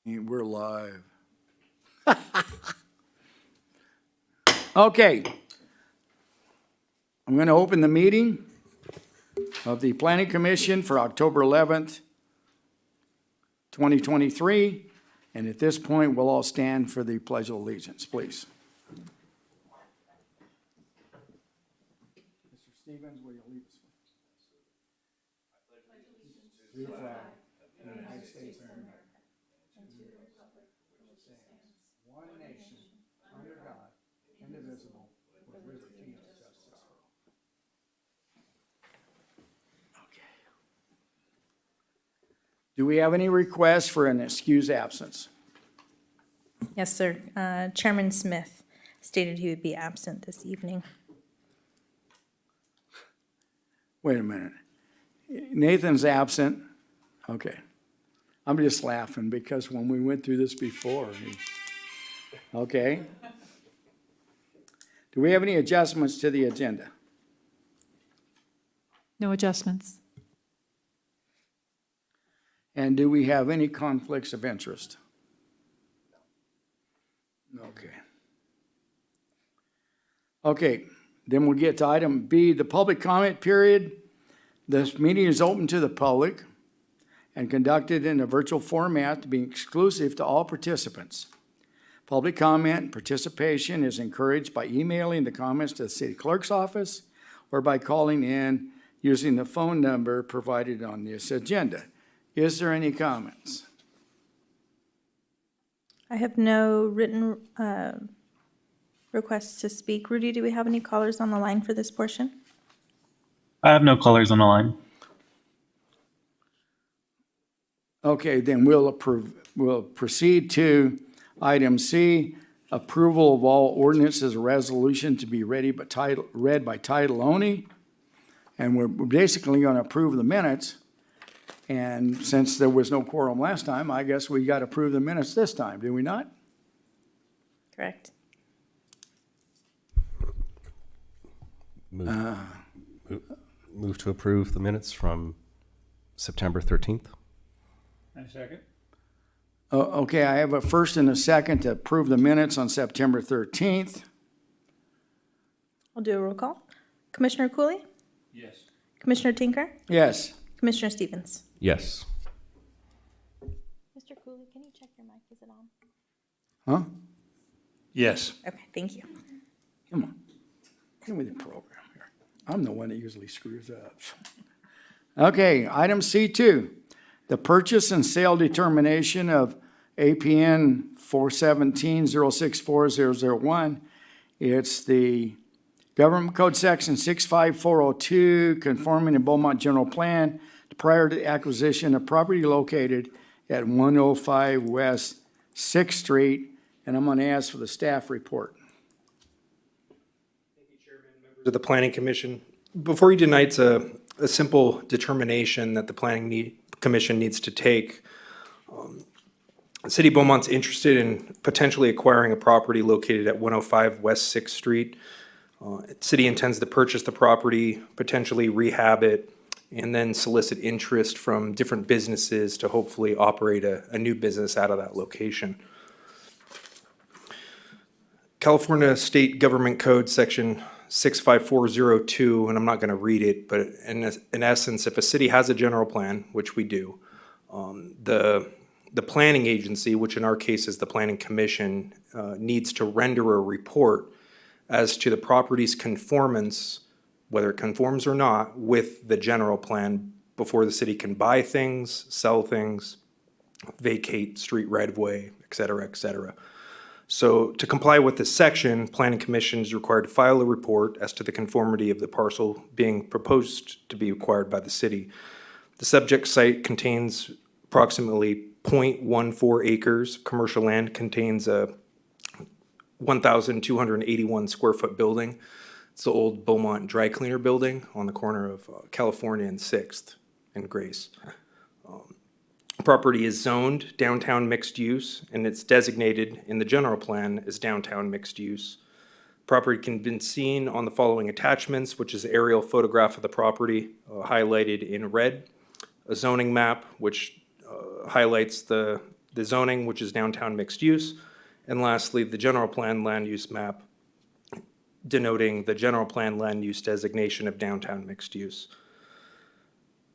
We're live. Okay. I'm going to open the meeting of the Planning Commission for October 11th, 2023. And at this point, we'll all stand for the Pledge of Allegiance, please. Mr. Stevens, will you lead us? To the flag of the United States of America, and to the republic for which it stands, one nation, under God, indivisible, with liberty and justice for all. Okay. Do we have any requests for an excused absence? Yes, sir. Chairman Smith stated he would be absent this evening. Wait a minute. Nathan's absent. Okay. I'm just laughing because when we went through this before. Okay. Do we have any adjustments to the agenda? No adjustments. And do we have any conflicts of interest? Okay. Okay, then we'll get to item B, the public comment period. This meeting is open to the public and conducted in a virtual format, being exclusive to all participants. Public comment and participation is encouraged by emailing the comments to the city clerk's office or by calling in using the phone number provided on this agenda. Is there any comments? I have no written requests to speak. Rudy, do we have any callers on the line for this portion? I have no callers on the line. Okay, then we'll proceed to item C, approval of all ordinances or resolution to be read by title only. And we're basically going to approve the minutes. And since there was no quorum last time, I guess we got to approve the minutes this time, do we not? Correct. Move to approve the minutes from September 13th. I second. Okay, I have a first and a second to approve the minutes on September 13th. I'll do a roll call. Commissioner Cooley? Yes. Commissioner Tinker? Yes. Commissioner Stevens? Yes. Mr. Cooley, can you check your mic? Is it on? Huh? Yes. Okay, thank you. Come on. Get with the program here. I'm the one that usually screws up. Okay, item C2, the purchase and sale determination of APN 417-064001. It's the Government Code Section 65402, conforming to Beaumont General Plan prior to the acquisition of property located at 105 West 6th Street. And I'm going to ask for the staff report. To the Planning Commission. Before you tonight's a simple determination that the Planning Commission needs to take. The City of Beaumont's interested in potentially acquiring a property located at 105 West 6th Street. The city intends to purchase the property, potentially rehab it, and then solicit interest from different businesses to hopefully operate a new business out of that location. California State Government Code Section 65402, and I'm not going to read it, but in essence, if a city has a general plan, which we do, the planning agency, which in our case is the Planning Commission, needs to render a report as to the property's conformance, whether it conforms or not, with the general plan before the city can buy things, sell things, vacate street right-of-way, et cetera, et cetera. So to comply with this section, Planning Commission is required to file a report as to the conformity of the parcel being proposed to be acquired by the city. The subject site contains approximately 0.14 acres of commercial land, contains a 1,281 square foot building. It's the old Beaumont dry cleaner building on the corner of California and 6th and Grace. Property is zoned downtown mixed use, and it's designated in the general plan as downtown mixed use. Property can be seen on the following attachments, which is an aerial photograph of the property highlighted in red, a zoning map, which highlights the the zoning, which is downtown mixed use, and lastly, the general plan land use map denoting the general plan land use designation of downtown mixed use.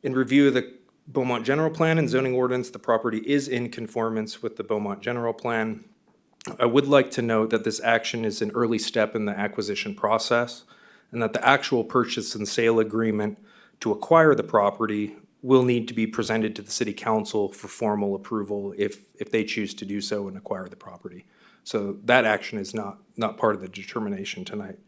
In review of the Beaumont general plan and zoning ordinance, the property is in conformance with the Beaumont general plan. I would like to note that this action is an early step in the acquisition process, and that the actual purchase and sale agreement to acquire the property will need to be presented to the city council for formal approval if they choose to do so and acquire the property. So that action is not part of the determination tonight.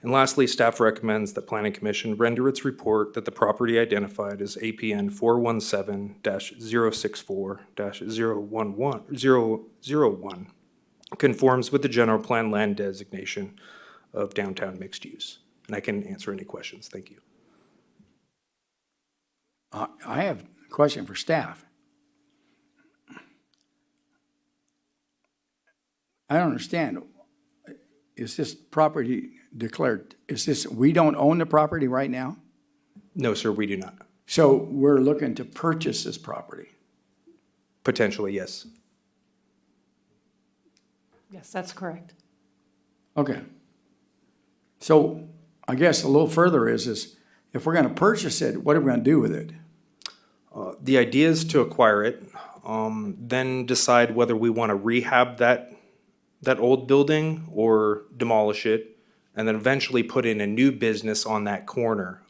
And lastly, staff recommends that Planning Commission render its report that the property identified as APN 417-064-001 conforms with the general plan land designation of downtown mixed use. And I can answer any questions. Thank you. I have a question for staff. I don't understand. Is this property declared, we don't own the property right now? No, sir, we do not. So we're looking to purchase this property. Potentially, yes. Yes, that's correct. Okay. So I guess a little further is if we're gonna purchase it, what are we gonna do with it? The idea is to acquire it, then decide whether we want to rehab that old building or demolish it, and then eventually put in a new business on that corner.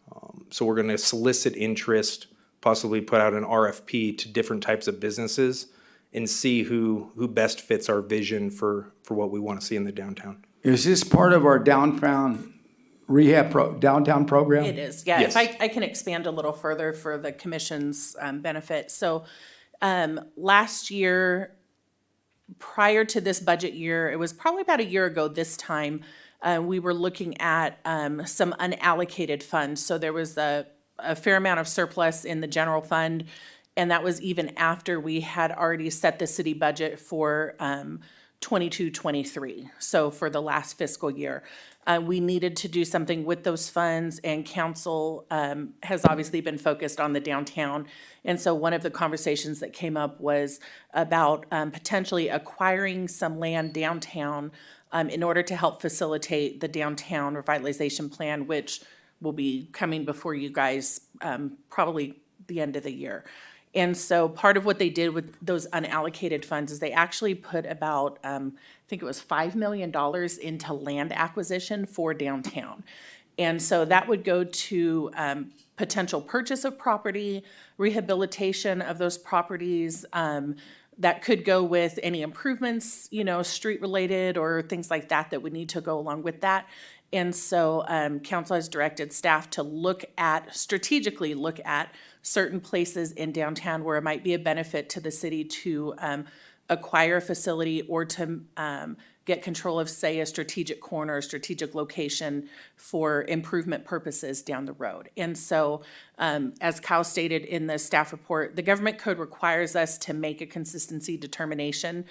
So we're going to solicit interest, possibly put out an RFP to different types of businesses and see who best fits our vision for what we want to see in the downtown. Is this part of our downtown downtown program? It is, yeah. Yes. If I can expand a little further for the commission's benefit. So last year, prior to this budget year, it was probably about a year ago this time, we were looking at some unallocated funds. So there was a fair amount of surplus in the general fund, and that was even after we had already set the city budget for 22-23, so for the last fiscal year. We needed to do something with those funds, and council has obviously been focused on the downtown. And so one of the conversations that came up was about potentially acquiring some land downtown in order to help facilitate the downtown revitalization plan, which will be coming before you guys probably the end of the year. And so part of what they did with those unallocated funds is they actually put about, I think it was $5 million into land acquisition for downtown. And so that would go to potential purchase of property, rehabilitation of those properties, that could go with any improvements, street related or things like that that would need to go along with that. And so council has directed staff to strategically look at certain places in downtown where it might be a benefit to the city to acquire a facility or to get control of, say, a strategic corner, a strategic location for improvement purposes down the road. And so, as Kyle stated in the staff report, the government code requires us to make a consistency determination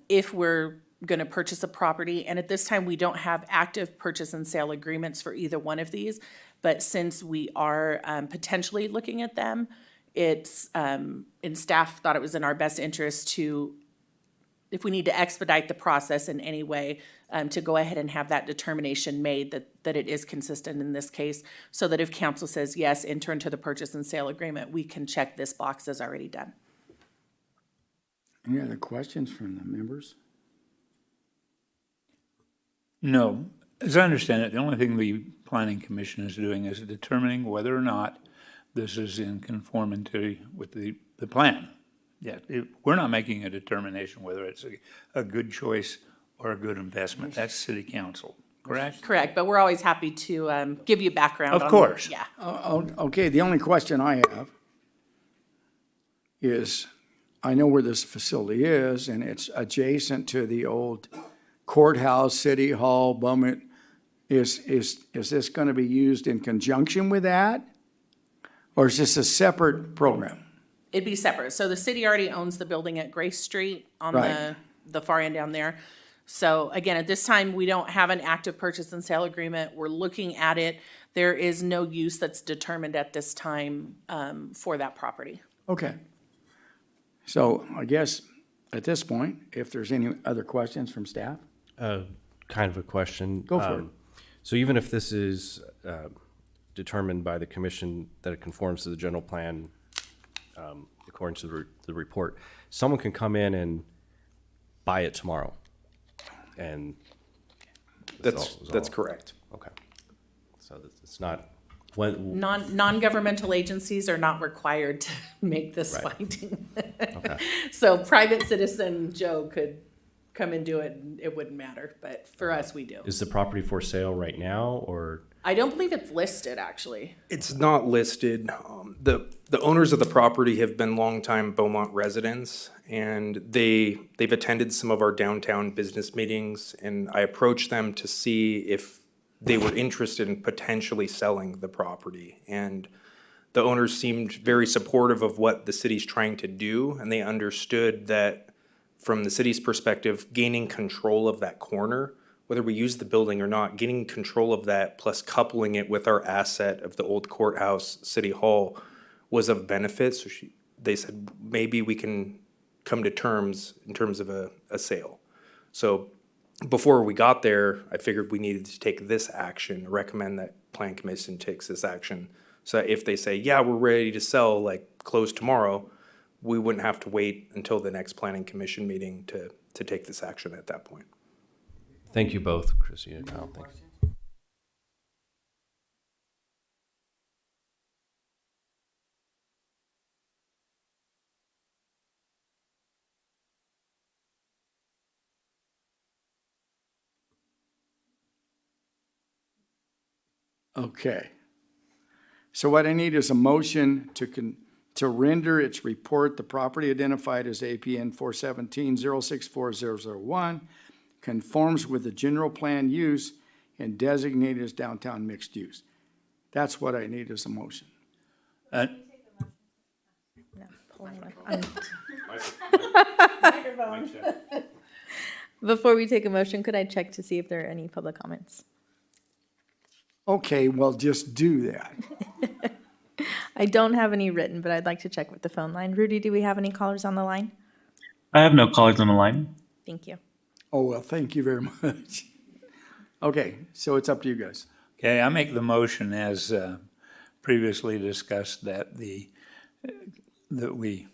if we're going to purchase a property. And at this time, we don't have active purchase and sale agreements for either one of these. But since we are potentially looking at them, it's, and staff thought it was in our best interest to, if we need to expedite the process in any way, to go ahead and have that determination made that it is consistent in this case, so that if council says, yes, enter into the purchase and sale agreement, we can check this box as already done. Any other questions from the members? No. As I understand it, the only thing the Planning Commission is doing is determining whether or not this is in conformity with the plan. Yeah, we're not making a determination whether it's a good choice or a good investment. That's city council, correct? Correct, but we're always happy to give you background. Of course. Yeah. Okay, the only question I have is, I know where this facility is, and it's adjacent to the old courthouse, city hall, Beaumont. Is this going to be used in conjunction with that? Or is this a separate program? It'd be separate. So the city already owns the building at Grace Street on Right. the far end down there. So again, at this time, we don't have an active purchase and sale agreement. We're looking at it. There is no use that's determined at this time for that property. Okay. So I guess at this point, if there's any other questions from staff? Kind of a question. Go for it. So even if this is determined by the commission that it conforms to the general plan, according to the report, someone can come in and buy it tomorrow. And That's correct. okay. So it's not when. Non-governmental agencies are not required to make this Right. finding. Okay. So private citizen Joe could come and do it, and it wouldn't matter, but for us, we do. Is the property for sale right now, or? I don't believe it's listed, actually. It's not listed. The owners of the property have been longtime Beaumont residents, and they've attended some of our downtown business meetings, and I approached them to see if they were interested in potentially selling the property. And the owners seemed very supportive of what the city's trying to do, and they understood that from the city's perspective, gaining control of that corner, whether we use the building or not, gaining control of that plus coupling it with our asset of the old courthouse, City Hall, was of benefit. So they said, maybe we can come to terms in terms of a sale. So before we got there, I figured we needed to take this action, recommend that Plan Commission takes this action. So that if they say, yeah, we're ready to sell, like close tomorrow, we wouldn't have to wait until the next Planning Commission meeting to take this action at that point. Thank you both, Chrissy and Kyle. Thanks. Okay. So what I need is a motion to render its report, the property identified as APN 417-064001, conforms with the general plan use and designated as downtown mixed use. That's what I need as a motion. No, pull it up. Before we take a motion, could I check to see if there are any public comments? Okay, well, just do that. I don't have any written, but I'd like to check with the phone line. Rudy, do we have any callers on the line? I have no callers on the line. Thank you. Oh, well, thank you very much. Okay, so it's up to you guys. Okay, I make the motion as previously discussed that that we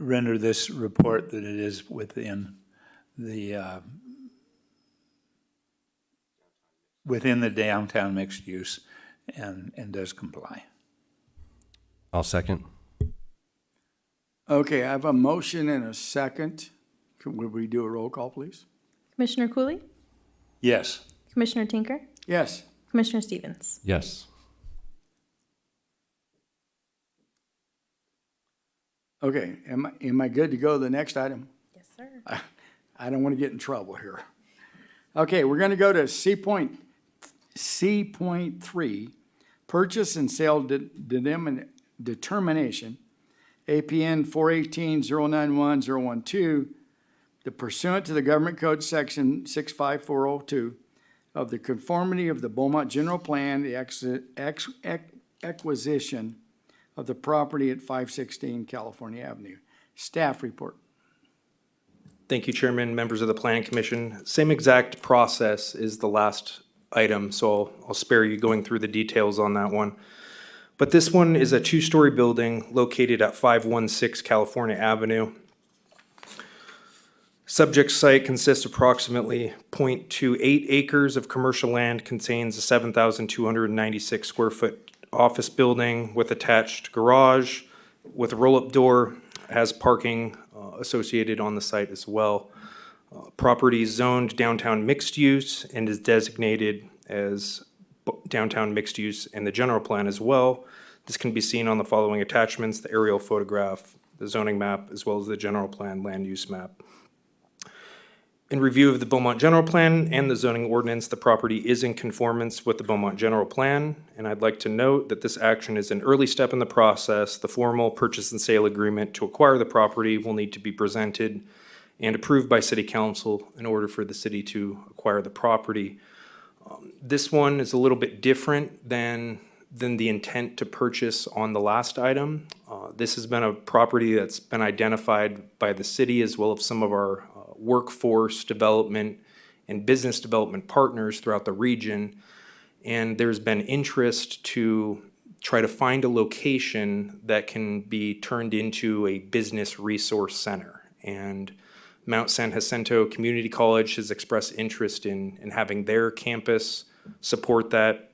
render this report that it is within the downtown mixed use and does comply. I'll second. Okay, I have a motion and a second. Would we do a roll call, please? Commissioner Cooley? Yes. Commissioner Tinker? Yes. Commissioner Stevens? Yes. Okay, am I good to go to the next item? Yes, sir. I don't want to get in trouble here. Okay, we're going to go to C.3, purchase and sale determination, APN 418-091-012, the pursuant to the Government Code Section 65402 of the conformity of the Beaumont General Plan, the acquisition of the property at 516 California Avenue. Staff report. Thank you, Chairman, members of the Planning Commission. Same exact process is the last item, so I'll spare you going through the details on that one. But this one is a two-story building located at 516 California Avenue. Subject site consists of approximately 0.28 acres of commercial land, contains a 7,296 square foot office building with attached garage with a roll-up door, has parking associated on the site as well. Property is zoned downtown mixed use and is designated as downtown mixed use in the general plan as well. This can be seen on the following attachments: the aerial photograph, the zoning map, as well as the general plan land use map. In review of the Beaumont General Plan and the zoning ordinance, the property is in conformance with the Beaumont General Plan, and I'd like to note that this action is an early step in the process. The formal purchase and sale agreement to acquire the property will need to be presented and approved by City Council in order for the city to acquire the property. This one is a little bit different than the intent to purchase on the last item. This has been a property that's been identified by the city as well as some of our workforce development and business development partners throughout the region. And there's been interest to try to find a location that can be turned into a business resource center. And Mount San Jacinto Community College has expressed interest in having their campus support that,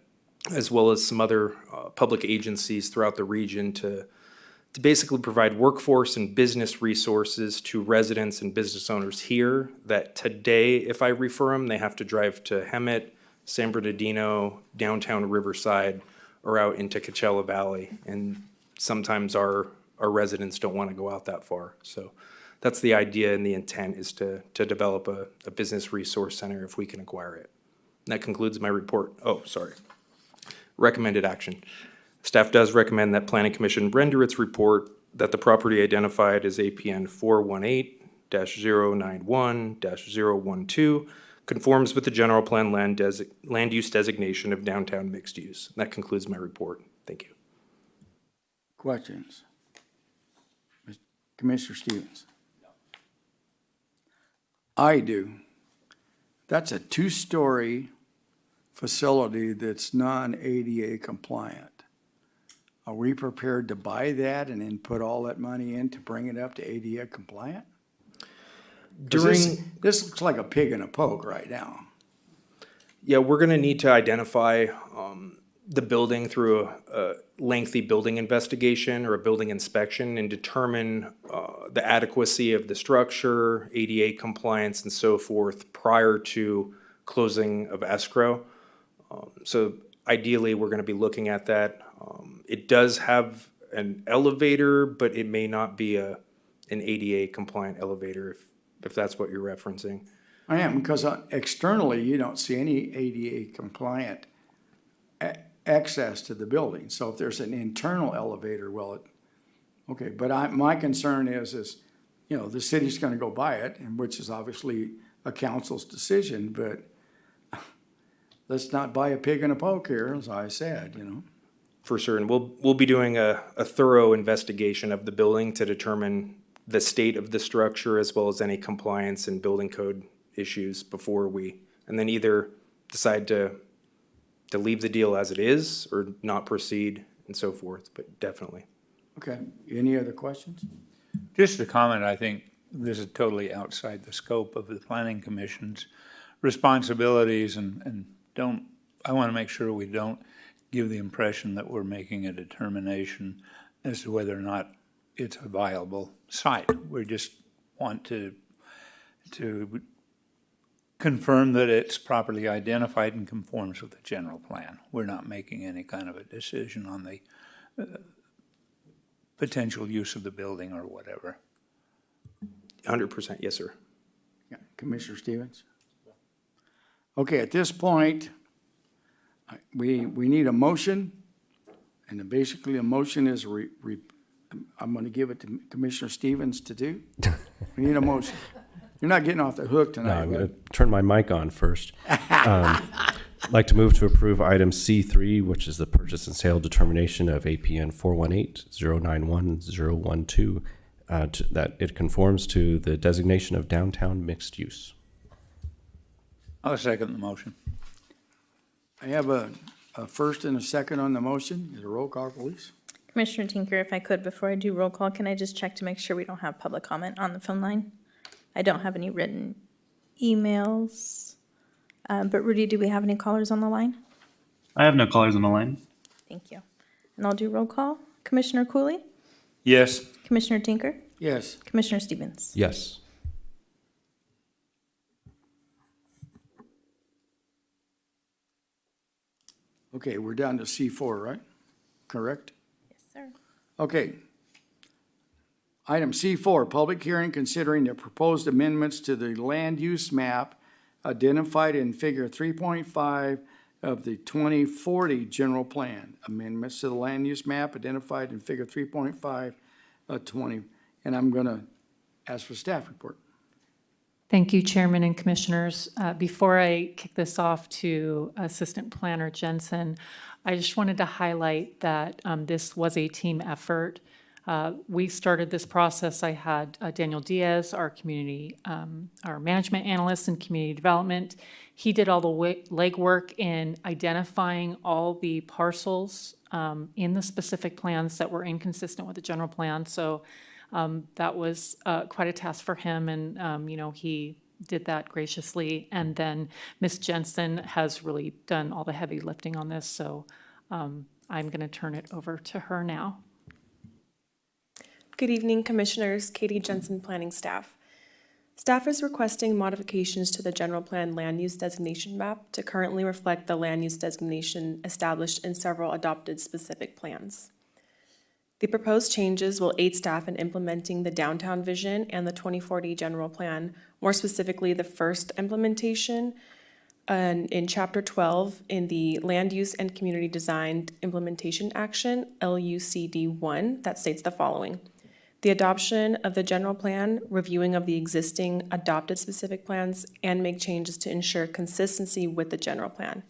as well as some other public agencies throughout the region to basically provide workforce and business resources to residents and business owners here that today, if I refer them, they have to drive to Hemet, San Bernardino, downtown Riverside, or out into Coachella Valley. And sometimes our residents don't want to go out that far. So that's the idea, and the intent is to develop a business resource center if we can acquire it. And that concludes my report. Oh, sorry. Recommended action. Staff does recommend that Planning Commission render its report that the property identified as APN 418-091-012 conforms with the general plan land use designation of downtown mixed use. And that concludes my report. Thank you. Questions? Commissioner Stevens? I do. That's a two-story facility that's non-ADA compliant. Are we prepared to buy that and then put all that money in to bring it up to ADA compliant? 'Cause this looks like a pig in a poke right now. Yeah, we're gonna need to identify the building through a lengthy building investigation or a building inspection and determine the adequacy of the structure, ADA compliance, and so forth prior to closing of escrow. So ideally, we're gonna be looking at that. It does have an elevator, but it may not be an ADA compliant elevator if that's what you're referencing. I am, because externally, you don't see any ADA compliant access to the building. So if there's an internal elevator, okay, but my concern is, the city's gonna go buy it, and which is obviously a council's decision, but let's not buy a pig in a poke here, as I said, For certain, we'll be doing a thorough investigation of the building to determine the state of the structure as well as any compliance and building code issues before and then either decide to leave the deal as it is or not proceed and so forth, but definitely. Okay, any other questions? Just a comment, I think this is totally outside the scope of the Planning Commission's responsibilities and I want to make sure we don't give the impression that we're making a determination as to whether or not it's a viable site. We just want to confirm that it's properly identified and conforms with the general plan. We're not making any kind of a decision on the potential use of the building or whatever. 100%, yes, sir. Yeah, Commissioner Stevens? Okay, at this point, we need a motion, and basically a motion is, I'm gonna give it to Commissioner Stevens to do. We need a motion. You're not getting off the hook No, tonight. I'm going to turn my mic on first. I'd like to move to approve item C3, which is the purchase and sale determination of APN 418-091-012, that it conforms to the designation of downtown mixed use. I'll second the motion. I have a first and a second on the motion. Is a roll call, please? Commissioner Tinker, if I could, before I do roll call, can I just check to make sure we don't have public comment on the phone line? I don't have any written emails. But Rudy, do we have any callers on the line? I have no callers on the line. Thank you. And I'll do roll call. Commissioner Cooley? Yes. Commissioner Tinker? Yes. Commissioner Stevens? Yes. Okay, we're down to C4, right? Correct? Yes, sir. Okay. Item C4, public hearing considering the proposed amendments to the land use map identified in figure 3.5 of the 2040 general plan. Amendments to the land use map identified in figure 3.5 of 20. And I'm gonna ask for staff report. Thank you, Chairman and Commissioners. Before I kick this off to Assistant Planner Jensen, I just wanted to highlight that this was a team effort. We started this process. I had Daniel Diaz, our our management analyst in community development. He did all the legwork in identifying all the parcels in the specific plans that were inconsistent with the general plan. So that was quite a task for him, and he did that graciously. And then Ms. Jensen has really done all the heavy lifting on this. So I'm going to turn it over to her now. Good evening, Commissioners. Katie Jensen, Planning Staff. Staff is requesting modifications to the general plan land use designation map to currently reflect the land use designation established in several adopted specific plans. The proposed changes will aid staff in implementing the downtown vision and the 2040 general plan, more specifically the first implementation in Chapter 12 in the Land Use and Community Design Implementation Action, LUCD1, that states the following. The adoption of the general plan, reviewing of the existing adopted specific plans, and make changes to ensure consistency with the general plan.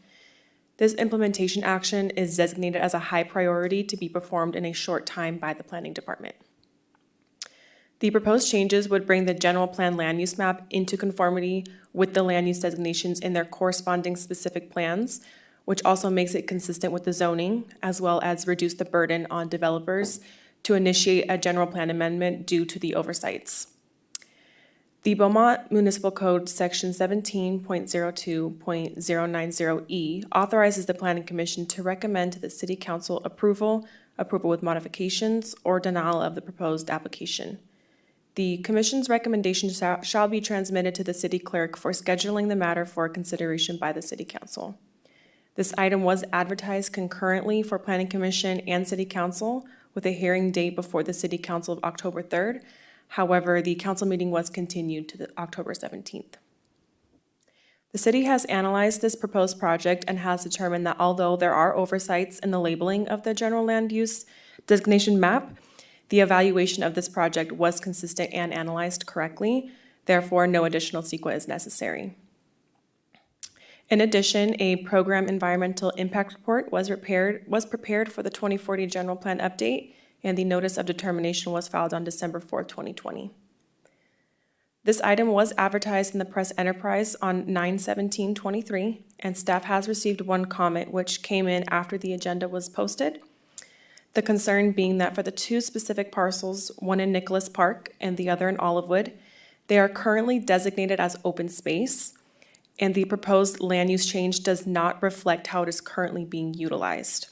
This implementation action is designated as a high priority to be performed in a short time by the Planning Department. The proposed changes would bring the general plan land use map into conformity with the land use designations in their corresponding specific plans, which also makes it consistent with the zoning, as well as reduce the burden on developers to initiate a general plan amendment due to the oversights. The Beaumont Municipal Code Section 17.02.090E authorizes the Planning Commission to recommend to the City Council approval with modifications, or denial of the proposed application. The Commission's recommendation shall be transmitted to the City Clerk for scheduling the matter for consideration by the City Council. This item was advertised concurrently for Planning Commission and City Council with a hearing date before the City Council of October 3rd. However, the council meeting was continued to October 17th. The city has analyzed this proposed project and has determined that although there are oversights in the labeling of the general land use designation map, the evaluation of this project was consistent and analyzed correctly. Therefore, no additional CEQA is necessary. In addition, a program environmental impact report was prepared for the 2040 general plan update, and the notice of determination was filed on December 4th, 2020. This item was advertised in the press enterprise on 9/17/23, and staff has received one comment which came in after the agenda was posted. The concern being that for the two specific parcels, one in Nicholas Park and the other in Olivewood, they are currently designated as open space, and the proposed land use change does not reflect how it is currently being utilized.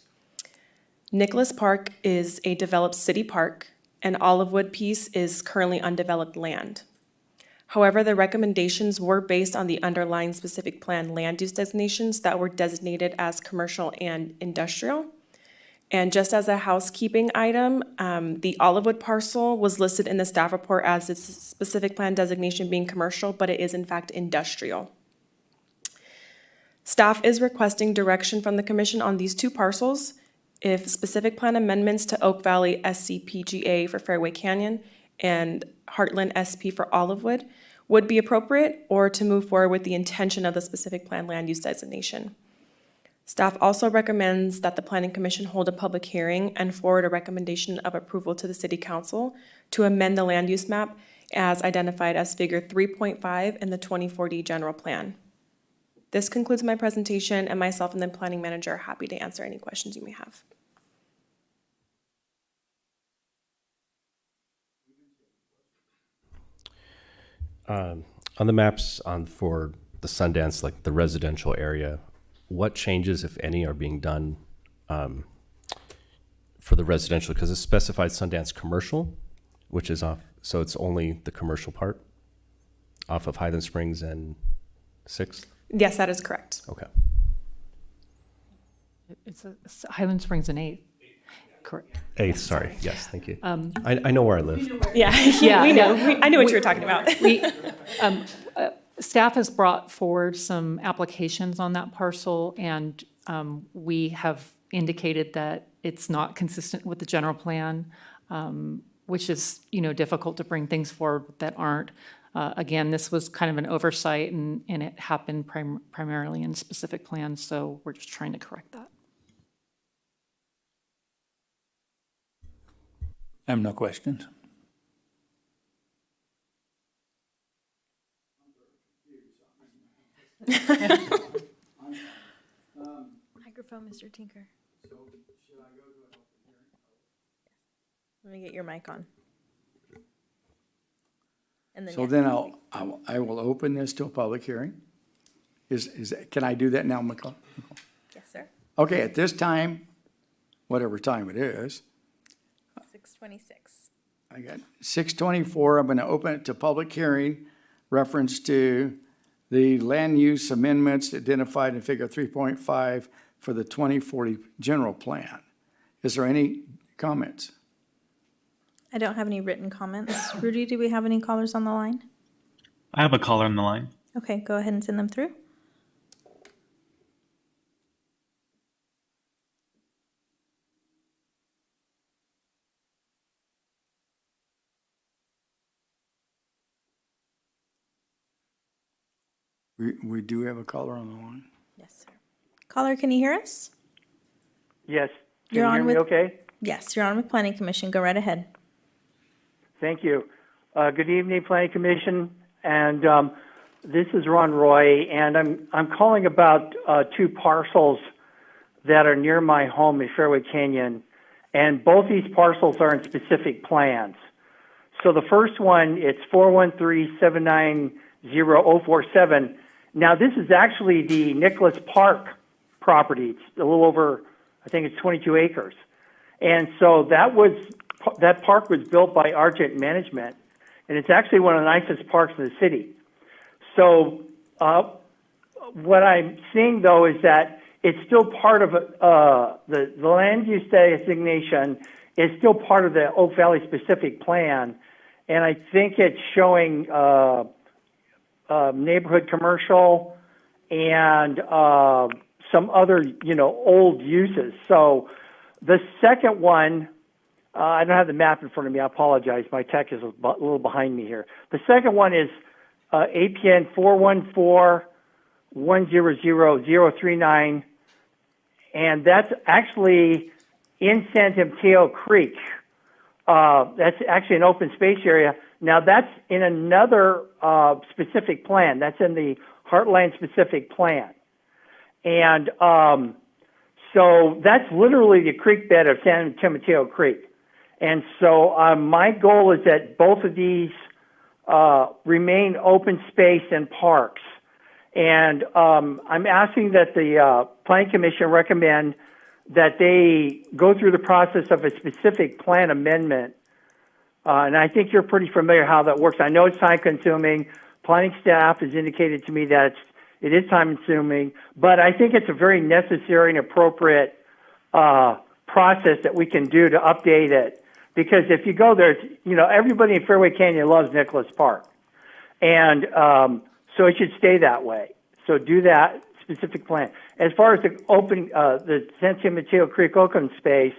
Nicholas Park is a developed city park, and Olivewood piece is currently undeveloped land. However, the recommendations were based on the underlying specific plan land use designations that were designated as commercial and industrial. And just as a housekeeping item, the Olivewood parcel was listed in the staff report as its specific plan designation being commercial, but it is in fact industrial. Staff is requesting direction from the commission on these two parcels. If specific plan amendments to Oak Valley SCPGA for Fairway Canyon and Heartland SP for Olivewood would be appropriate, or to move forward with the intention of the specific plan land use designation. Staff also recommends that the Planning Commission hold a public hearing and forward a recommendation of approval to the City Council to amend the land use map as identified as Figure 3.5 in the 2040 General Plan. This concludes my presentation, and myself and the Planning Manager are happy to answer any questions you may have. On the maps for the Sundance, like the residential area, what changes, if any, are being done for the residential? Because it specified Sundance commercial, which is off, so it's only the commercial part off of Highland Springs and 6th? Yes, that is correct. Okay. It's Highland Springs and 8th. Correct. 8th, sorry. Yes, thank you. I know where I live. Yeah, Yeah, we know. no, I knew what you were talking about. Staff has brought forward some applications on that parcel, and we have indicated that it's not consistent with the general plan, which is, difficult to bring things forward that aren't. Again, this was kind of an oversight, and it happened primarily in specific plans, so we're just trying to correct that. I have no questions. Microphone, Mr. Tinker. Let me get your mic on. And then So yes. then I will open this to a public hearing. Can I do that now, McCall? Yes, sir. Okay, at this time, whatever time it is, 6:26. I got 6:24, I'm gonna open it to public hearing, reference to the land use amendments identified in figure 3.5 for the 2040 general plan. Is there any comments? I don't have any written comments. Rudy, do we have any callers on the line? I have a caller on the line. Okay, go ahead and send them through. We do have a caller on the line. Yes, sir. Caller, can you hear us? Yes. Can You're you on hear me with- okay? Yes, you're on with Planning Commission. Go right ahead. Thank you. Good evening, Planning Commission. And this is Ron Roy, and I'm calling about two parcels that are near my home in Fairway Canyon. And both these parcels are in specific plans. So the first one, it's 413-790-047. Now, this is actually the Nicholas Park property. It's a little over, I think it's 22 acres. And so that park was built by Argent Management, and it's actually one of the nicest parks in the city. So what I'm seeing, though, is that it's still part of the land use designation is still part of the Oak Valley specific plan, and I think it's showing neighborhood commercial and some other, old uses. So the second one, I don't have the map in front of me. I apologize. My tech is a little behind me here. The second one is APN 414-100-039, and that's actually in San Mateo Creek. That's actually an open space area. Now, that's in another specific plan. That's in the Heartland specific plan. And so that's literally the creek bed of San Mateo Creek. And so my goal is that both of these remain open space and parks. And I'm asking that the Planning Commission recommend that they go through the process of a specific plan amendment. And I think you're pretty familiar how that works. I know it's time consuming. Planning staff has indicated to me that it is time consuming, but I think it's a very necessary and appropriate process that we can do to update it. Because if you go there, everybody in Fairway Canyon loves Nicholas Park. And so it should stay that way. So do that specific plan. As far as the San Mateo Creek open space,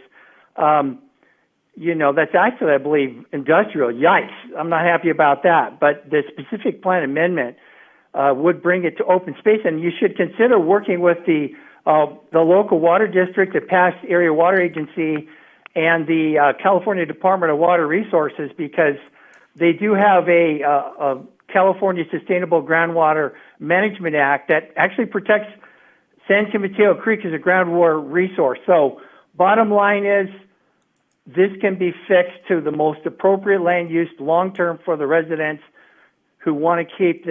that's actually, I believe, industrial. Yikes. I'm not happy about that. But the specific plan amendment would bring it to open space, and you should consider working with the local water district, the past area water agency, and the California Department of Water Resources, because they do have a California Sustainable Groundwater Management Act that actually protects San Mateo Creek as a groundwater resource. So bottom line is, this can be fixed to the most appropriate land use long-term for the residents who want to keep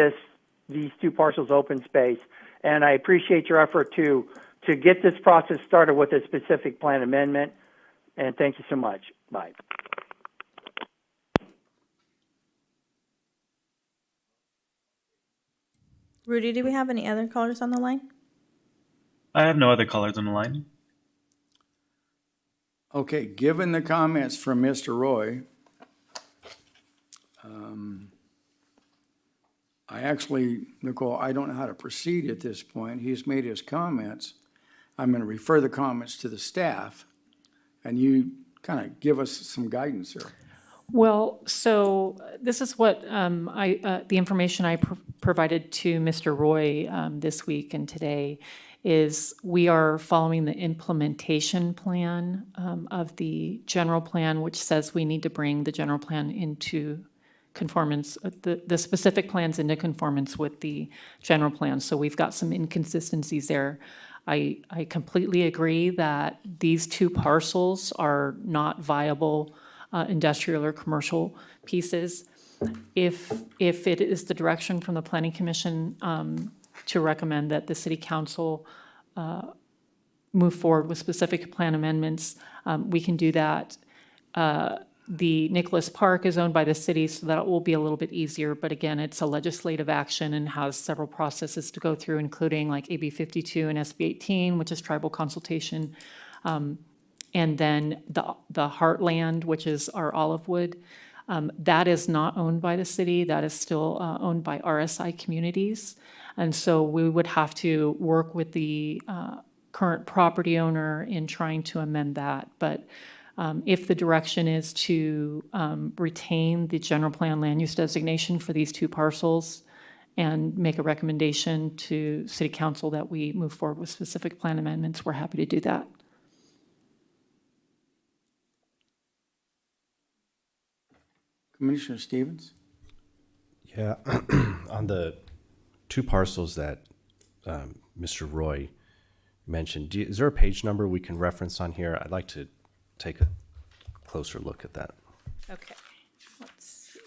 these two parcels open space. And I appreciate your effort to get this process started with a specific plan amendment. And thank you so much. Bye. Rudy, do we have any other callers on the line? I have no other callers on the line. Okay, given the comments from Mr. Roy, Nicole, I don't know how to proceed at this point. He's made his comments. I'm going to refer the comments to the staff, and you kind of give us some guidance here. Well, so this is what the information I provided to Mr. Roy this week and today is we are following the implementation plan of the general plan, which says we need to bring the general plan into conformance, the specific plans into conformance with the general plan. So we've got some inconsistencies there. I completely agree that these two parcels are not viable industrial or commercial pieces. If it is the direction from the Planning Commission to recommend that the City Council move forward with specific plan amendments, we can do that. The Nicholas Park is owned by the city, so that will be a little bit easier. But again, it's a legislative action and has several processes to go through, including like AB 52 and SB 18, which is tribal consultation. And then the Heartland, which is our Olivewood, that is not owned by the city. That is still owned by RSI Communities. And so we would have to work with the current property owner in trying to amend that. But if the direction is to retain the general plan land use designation for these two parcels and make a recommendation to City Council that we move forward with specific plan amendments, we're happy to do that. Commissioner Stevens? Yeah, on the two parcels that Mr. Roy mentioned, is there a page number we can reference on here? I'd like to take a closer look at that. Okay, let's see.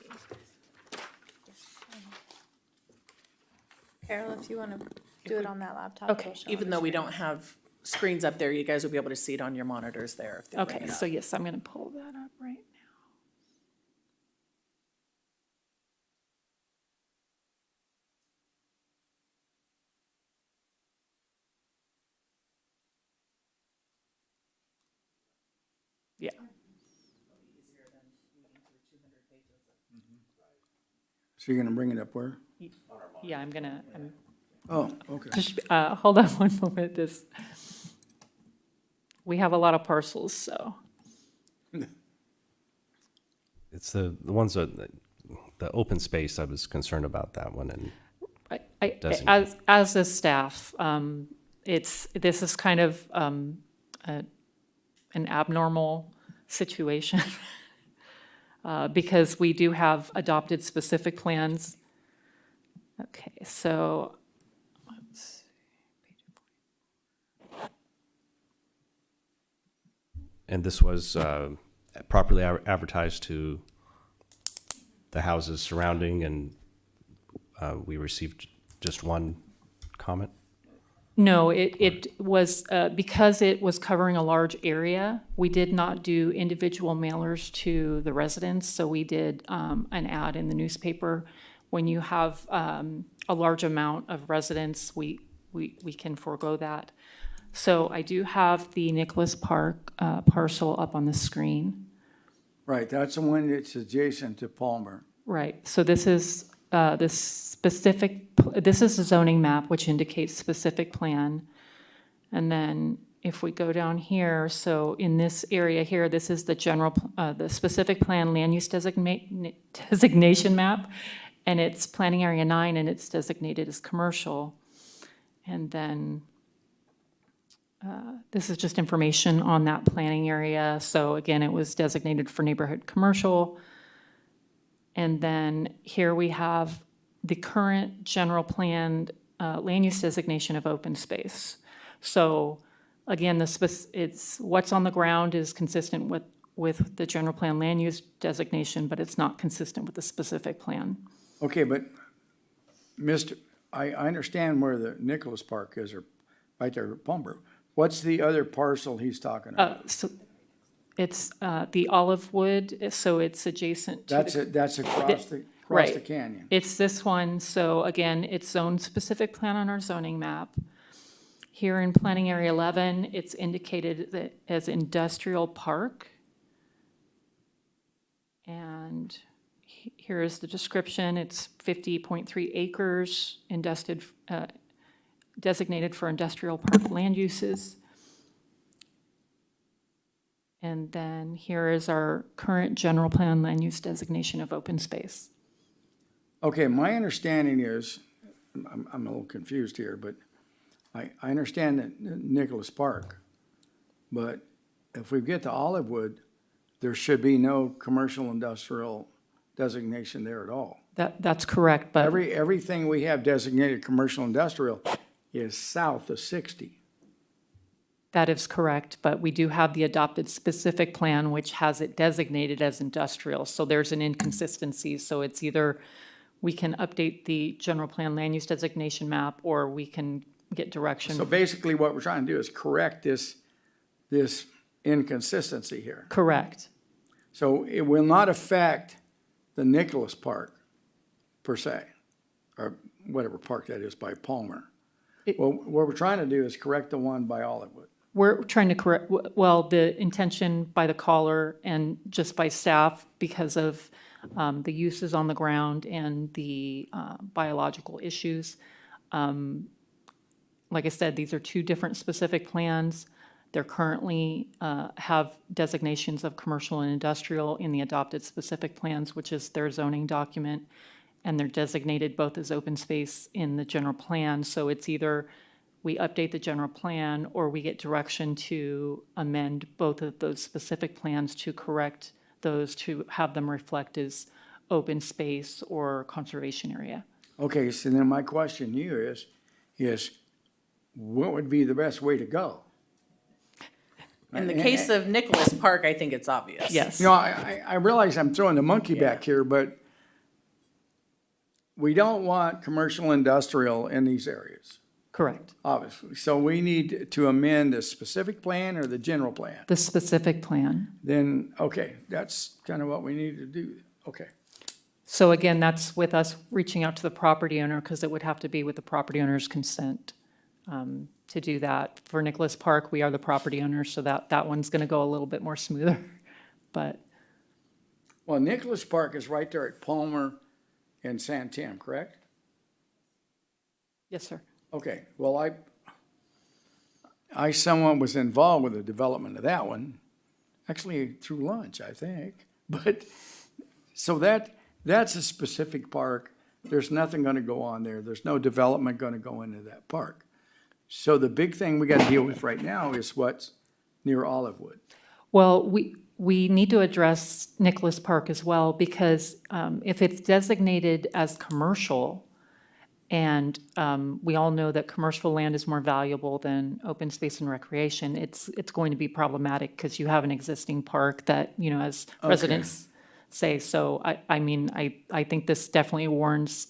Carol, if you want to do it on that laptop. Okay, it'll show Even on though the we screen. don't have screens up there, you guys will be able to see it on your monitors there. if they're Okay, bringing it so up. yes, I'm going to pull that up right now. Yeah. So you're gonna bring it up where? Yeah, I'm Oh, okay. just, hold on one moment, we have a lot of parcels, so. It's the ones that, the open space, I was concerned about that one, and Designated. As a staff, this is kind of an abnormal situation because we do have adopted specific plans. Okay, so let's see. and this was properly advertised to the houses surrounding, and we received just one comment? No, it was, because it was covering a large area, we did not do individual mailers to the residents, so we did an ad in the newspaper. When you have a large amount of residents, we can forego that. So I do have the Nicholas Park parcel up on the screen. Right, that's the one that's adjacent to Palmer. Right, so this is this is a zoning map which indicates specific plan. And then if we go down here, so in this area here, this is the general, the specific plan land use designation map, and it's planning area 9, and it's designated as commercial. And then this is just information on that planning area. So again, it was designated for neighborhood commercial. And then here we have the current general plan land use designation of open space. So again, it's what's on the ground is consistent with the general plan land use designation, but it's not consistent with the specific plan. Okay, but I understand where the Nicholas Park is, or right there, Palmer. What's the other parcel he's talking about? So it's the Olivewood, so it's adjacent to That's across the right. canyon. It's this one, so again, it's zone specific plan on our zoning map. Here in planning area 11, it's indicated as industrial park. And here is the description. It's 50.3 acres designated for industrial park land uses. And then here is our current general plan land use designation of open space. Okay, my understanding is, I'm a little confused here, but I understand that Nicholas Park, but if we get to Olivewood, there should be no commercial industrial designation there at all. That's correct, but Everything we have designated commercial industrial is south of 60. that is correct, but we do have the adopted specific plan, which has it designated as industrial. So there's an inconsistency. So it's either we can update the general plan land use designation map, or we can get direction. So basically what we're trying to do is correct this inconsistency here. Correct. So it will not affect the Nicholas Park per se, or whatever park that is by Palmer. Well, what we're trying to do is correct the one by Olivewood. We're trying to correct, well, the intention by the caller and just by staff because of the uses on the ground and the biological issues. Like I said, these are two different specific plans. They're currently have designations of commercial and industrial in the adopted specific plans, which is their zoning document, and they're designated both as open space in the general plan. So it's either we update the general plan or we get direction to amend both of those specific plans to correct those to have them reflect as open space or conservation area. Okay, so then my question to you is what would be the best way to go? In the case of Nicholas Park, I think it's obvious. Yes. You know, I realize I'm throwing the monkey back here, but we don't want commercial industrial in these areas, Correct. obviously. So we need to amend the specific plan or the general plan. The specific plan. Then, okay, that's kind of what we need to do. Okay. So again, that's with us reaching out to the property owner because it would have to be with the property owner's consent to do that. For Nicholas Park, we are the property owner, so that one's going to go a little bit more smoother. But Well, Nicholas Park is right there at Palmer and Santam, correct? yes, sir. Okay, well, I somewhat was involved with the development of that one, actually through lunch, I think. But, so that's a specific park. There's nothing gonna go on there. There's no development gonna go into that park. So the big thing we gotta deal with right now is what's near Olivewood. Well, we need to address Nicholas Park as well because if it's designated as commercial, and we all know that commercial land is more valuable than open space and recreation, it's going to be problematic because you have an existing park that, you know, as residents say. So I think this definitely warrants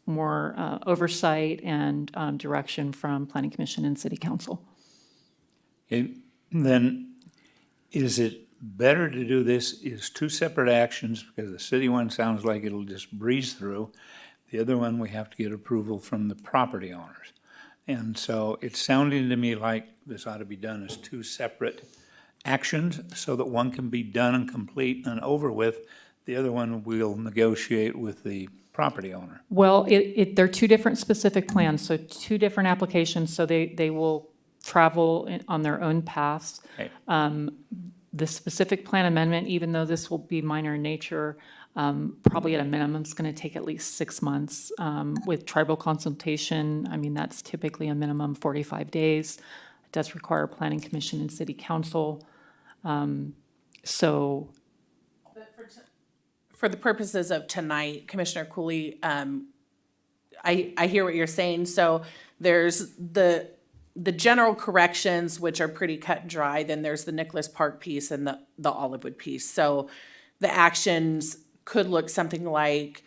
more oversight and direction from Planning Commission and City Council. Okay, then, is it better to do this as two separate actions, because the city one sounds like it'll just breeze through. The other one, we have to get approval from the property owners. And so it's sounding to me like this ought to be done as two separate actions, so that one can be done and complete and over with. The other one we'll negotiate with the property owner. Well, they're two different specific plans, so two different applications, so they will travel on their own paths. Okay. The specific plan amendment, even though this will be minor in nature, probably at a minimum, it's going to take at least 6 months. With tribal consultation, I mean, that's typically a minimum 45 days. It does require Planning Commission and City Council. So For the purposes of tonight, Commissioner Cooley, I hear what you're saying. So there's the general corrections, which are pretty cut and dry. Then there's the Nicholas Park piece and the Olivewood piece. So the actions could look something like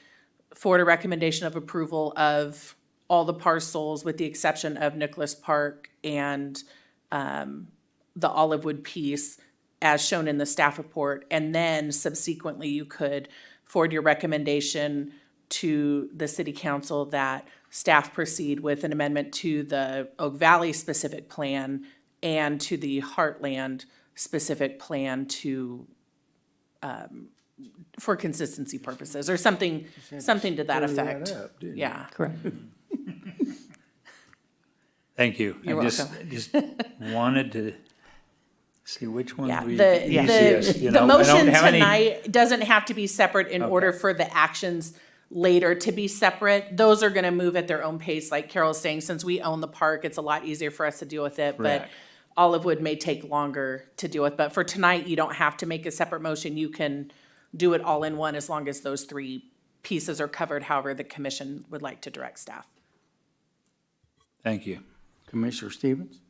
forward a recommendation of approval of all the parcels with the exception of Nicholas Park and the Olivewood piece as shown in the staff report. And then subsequently you could forward your recommendation to the City Council that staff proceed with an amendment to the Oak Valley specific plan and to the Heartland specific plan to, for consistency purposes, or something to that effect. Yeah. correct. Thank you. You're I welcome. just wanted to see which one Yeah, would be the easiest, you the know? I don't motion have any- tonight doesn't have to be separate in order for the actions later to be separate. Those are gonna move at their own pace, like Carol's saying, since we own the park, it's a lot easier for us to deal with it, but Correct. Olivewood may take longer to deal with. But for tonight, you don't have to make a separate motion. You can do it all in one as long as those three pieces are covered, however the commission would like to direct staff. Thank you. Commissioner Stevens?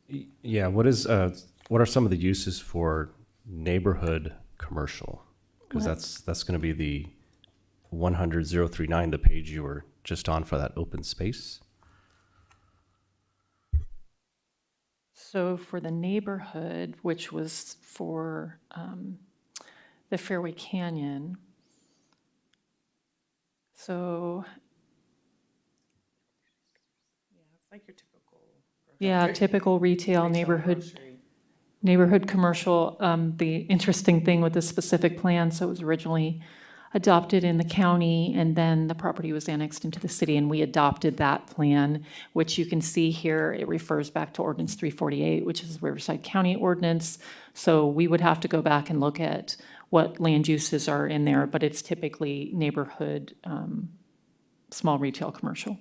Yeah, what are some of the uses for neighborhood commercial? Because that's going to be the 100,039, the page you were just on for that open space. So for the neighborhood, which was for the Fairway Canyon, so, It's like your typical. yeah, typical retail neighborhood commercial. The interesting thing with this specific plan, so it was originally adopted in the county, and then the property was annexed into the city, and we adopted that plan, which you can see here. It refers back to Ordinance 348, which is Riverside County Ordinance. So we would have to go back and look at what land uses are in there, but it's typically neighborhood, small retail commercial.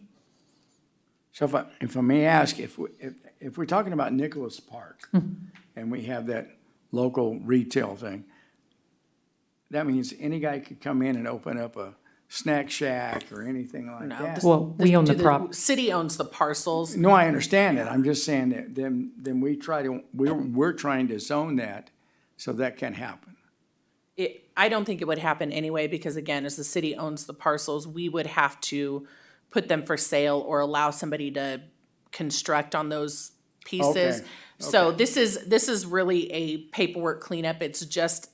So if I may ask, if we're talking about Nicholas Park and we have that local retail thing, that means any guy could come in and open up a snack shack or anything like No, that? Well, we own the prop. City owns the parcels. No, I understand that. I'm just saying that then we're trying to zone that so that can happen. I don't think it would happen anyway, because again, as the city owns the parcels, we would have to put them for sale or allow somebody to construct on those pieces. Okay, So this is really a paperwork cleanup. It's just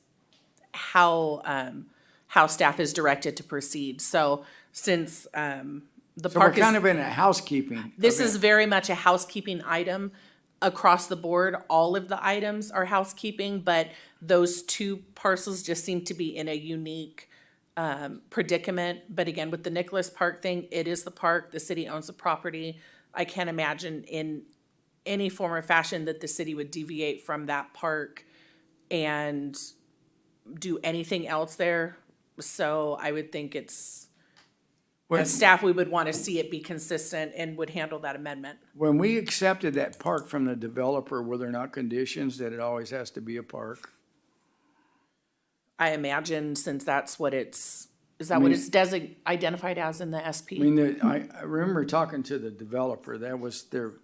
how staff is directed to proceed. So since the So we're park is. kind of in a housekeeping. This event. is very much a housekeeping item. Across the board, all of the items are housekeeping, but those two parcels just seem to be in a unique predicament. But again, with the Nicholas Park thing, it is the park, the city owns the property. I can't imagine in any form or fashion that the city would deviate from that park and do anything else there. So I would think as staff, we would want to see it be consistent and would handle that amendment. When we accepted that park from the developer, were there not conditions that it always has to be a park? I imagine since that's what is that what it's identified as in the SP? I mean, I remember talking to the developer, that was their,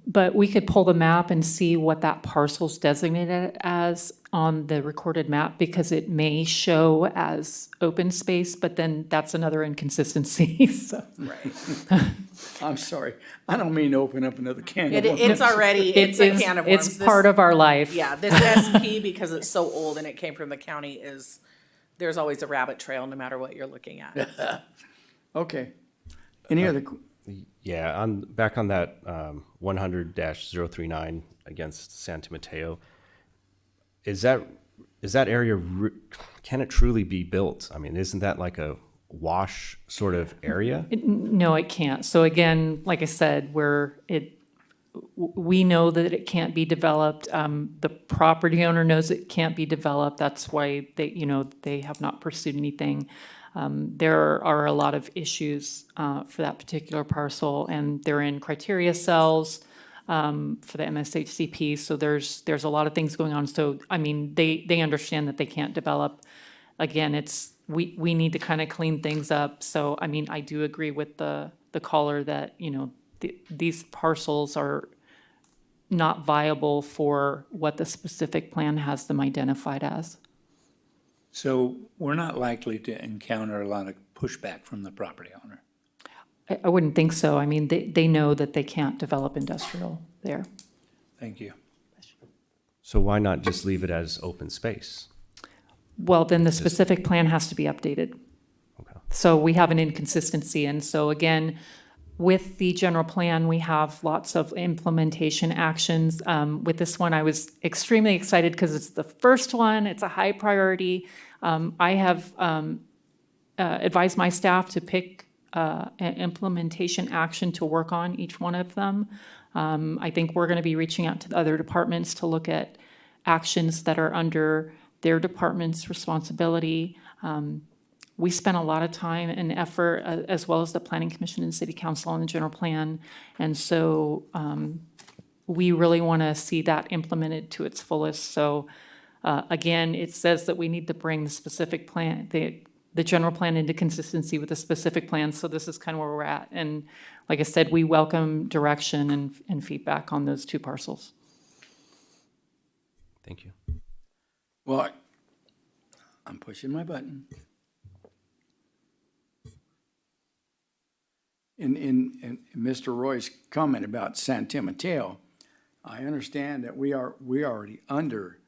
But we could pull the map and see what that parcel's designated as on the recorded map, because it may show as open space, but then that's another inconsistency, so. Right. I'm sorry, I don't mean to open up another can of worms. It's already, it's a can of worms. It's part of our life. Yeah, this SP, because it's so old and it came from the county, there's always a rabbit trail no matter what you're looking at. Okay. Any other, Yeah, back on that 100-039 against Santa Mateo, is that area, can it truly be built? I mean, isn't that like a wash sort of area? No, it can't. So again, like I said, we know that it can't be developed. The property owner knows it can't be developed. That's why they have not pursued anything. There are a lot of issues for that particular parcel, and they're in criteria cells for the MSHCP. So there's a lot of things going on. So I mean, they understand that they can't develop. Again, we need to kind of clean things up. So I mean, I do agree with the caller that these parcels are not viable for what the specific plan has them identified as. So we're not likely to encounter a lot of pushback from the property owner. I wouldn't think so. I mean, they know that they can't develop industrial there. Thank you. So why not just leave it as open space? Well, then the specific plan has to be updated. Okay. So we have an inconsistency. And so again, with the general plan, we have lots of implementation actions. With this one, I was extremely excited because it's the first one. It's a high priority. I have advised my staff to pick an implementation action to work on each one of them. I think we're going to be reaching out to the other departments to look at actions that are under their department's responsibility. We spent a lot of time and effort, as well as the Planning Commission and City Council on the general plan. And so we really want to see that implemented to its fullest. So again, it says that we need to bring the specific plan, the general plan into consistency with the specific plan. So this is kind of where we're at. And like I said, we welcome direction and feedback on those two parcels. Thank you. Well, I'm pushing my button. In Mr. Roy's comment about San Mateo, I understand that we already under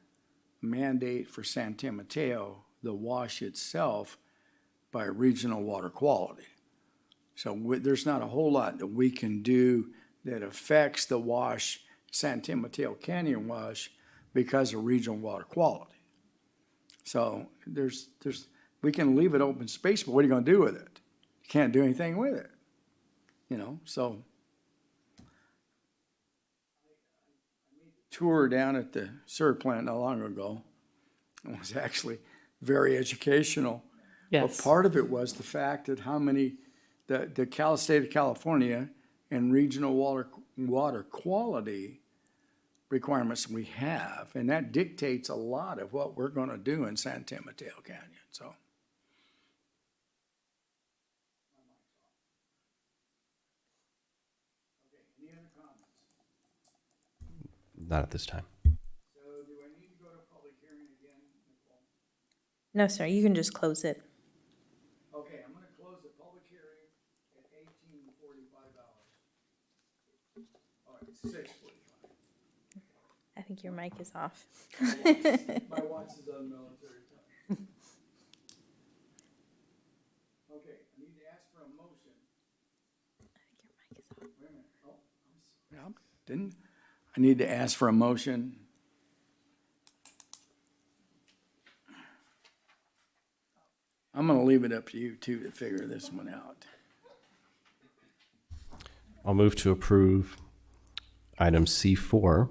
mandate for San Mateo, the wash itself, by regional water quality. So there's not a whole lot that we can do that affects the wash, San Mateo Canyon wash, because of regional water quality. So we can leave it open space, but what are you gonna do with it? You can't do anything with it, so. Tour down at the sewer plant not long ago. It was actually very educational. Yes. But part of it was the fact that how many, the state of California and regional water quality requirements we have, and that dictates a lot of what we're gonna do in San Mateo Canyon, so. Not at this time. So do I need to go to public hearing again, Nicole? No, sir, you can just close it. Okay, I'm gonna close the public hearing at 18:45 hours. All right, 6:45. I think your mic is off. My watch is on military time. Okay, I need to ask for a motion. I think your mic is off. Wait a minute. Oh, I'm sorry. I need to ask for a motion. I'm gonna leave it up to you two to figure this one out. I'll move to approve item C4.